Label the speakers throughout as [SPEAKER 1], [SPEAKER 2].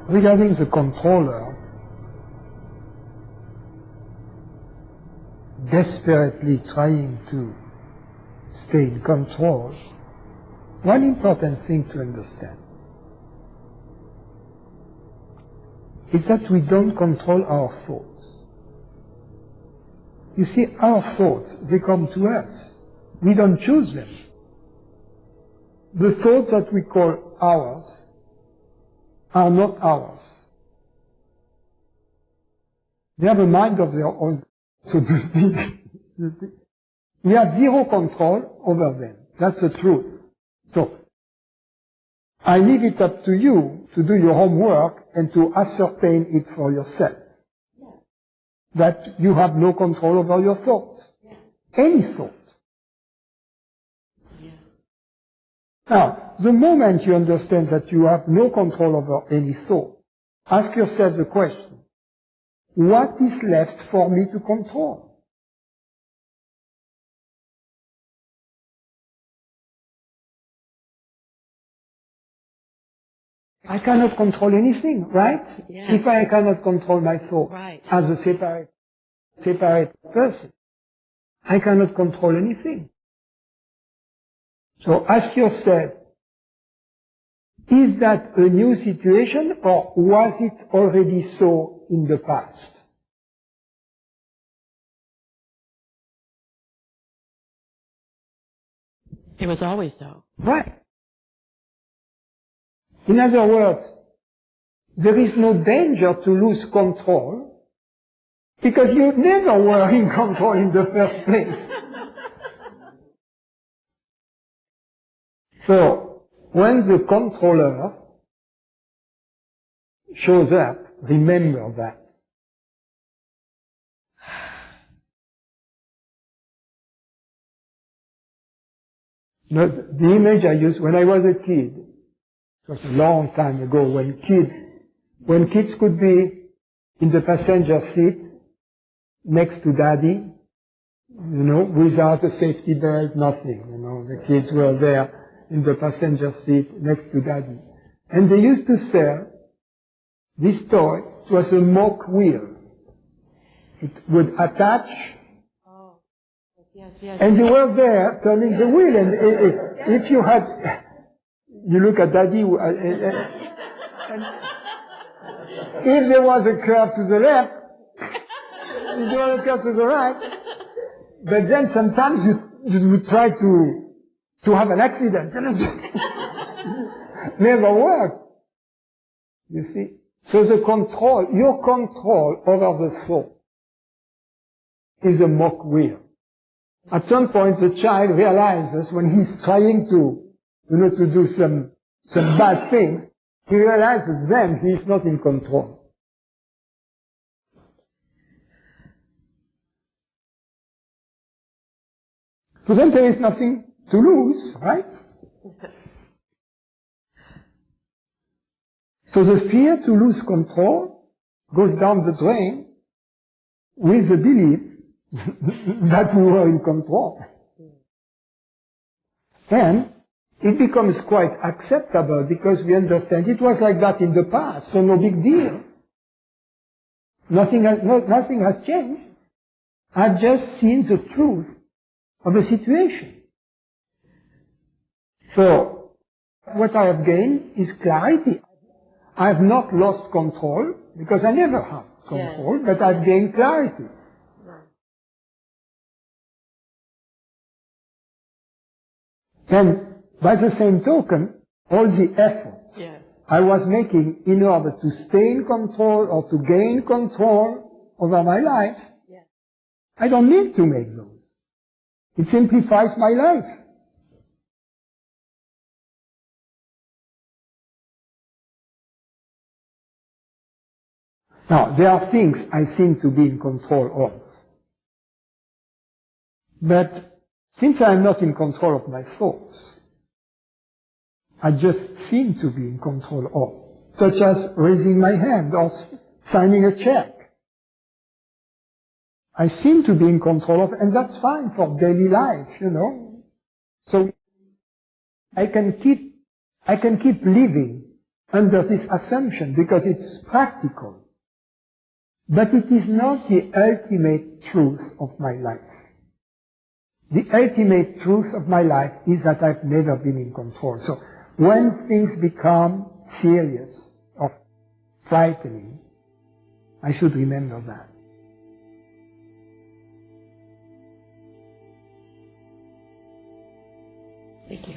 [SPEAKER 1] regarding the controller desperately trying to stay in control, one important thing to understand is that we don't control our thoughts. You see, our thoughts, they come to us. We don't choose them. The thoughts that we call ours are not ours. They have a mind of their own, so to speak. We have zero control over them. That's the truth. So, I leave it up to you to do your homework and to ascertain it for yourself. Yeah. That you have no control over your thoughts. Yeah. Any thought. Yeah. Now, the moment you understand that you have no control over any thought, ask yourself the question, what is left for me to control? I cannot control anything, right? Yeah. If I cannot control my thought as a separate person, I cannot control anything. So ask yourself, is that a new situation or was it already so in the past?
[SPEAKER 2] It was always so.
[SPEAKER 1] Right. In other words, there is no danger to lose control because you never were in control in the first place. So, when the controller shows up, remember that. Now, the image I used when I was a kid, it was a long time ago, when kids could be in the passenger seat next to daddy, without a safety belt, nothing, the kids were there in the passenger seat next to daddy. And they used to sell this toy. It was a mock wheel. It would attach, and you were there turning the wheel, and if you had, you look at daddy, and if there was a curve to the left, there was a curve to the right, but then sometimes you would try to have an accident. Never worked. You see? So your control over the thought is a mock wheel. At some point the child realizes when he's trying to do some bad things, he realizes then he's not in control. So then there is nothing to lose, right? So the fear to lose control goes down the drain with the belief that we were in control. Then it becomes quite acceptable because we understand it was like that in the past, so no big deal. Nothing has changed. I've just seen the truth of the situation. So, what I have gained is clarity. I have not lost control, because I never have control, but I've gained clarity. And by the same token, all the efforts I was making in order to stay in control or to gain control over my life, I don't need to make those. It simplifies my life. Now, there are things I seem to be in control of. But since I am not in control of my thoughts, I just seem to be in control of, such as raising my hand or signing a check. I seem to be in control of, and that's fine for daily life, So I can keep living under this assumption because it's practical. But it is not the ultimate truth of my life. The ultimate truth of my life is that I've never been in control. So when things become serious or frightening, I should remember that.
[SPEAKER 2] Thank you.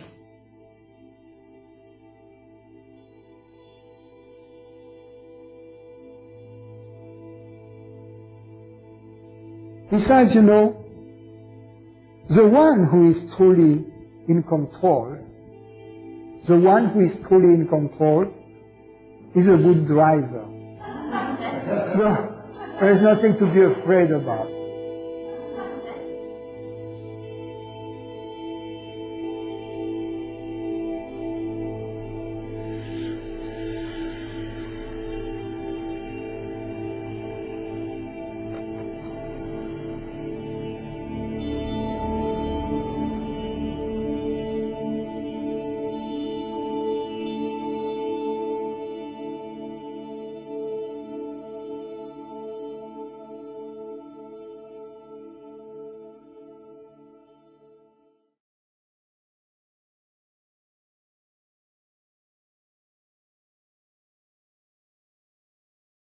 [SPEAKER 1] Besides, the one who is truly in control, is a good driver. So there is nothing to be afraid about.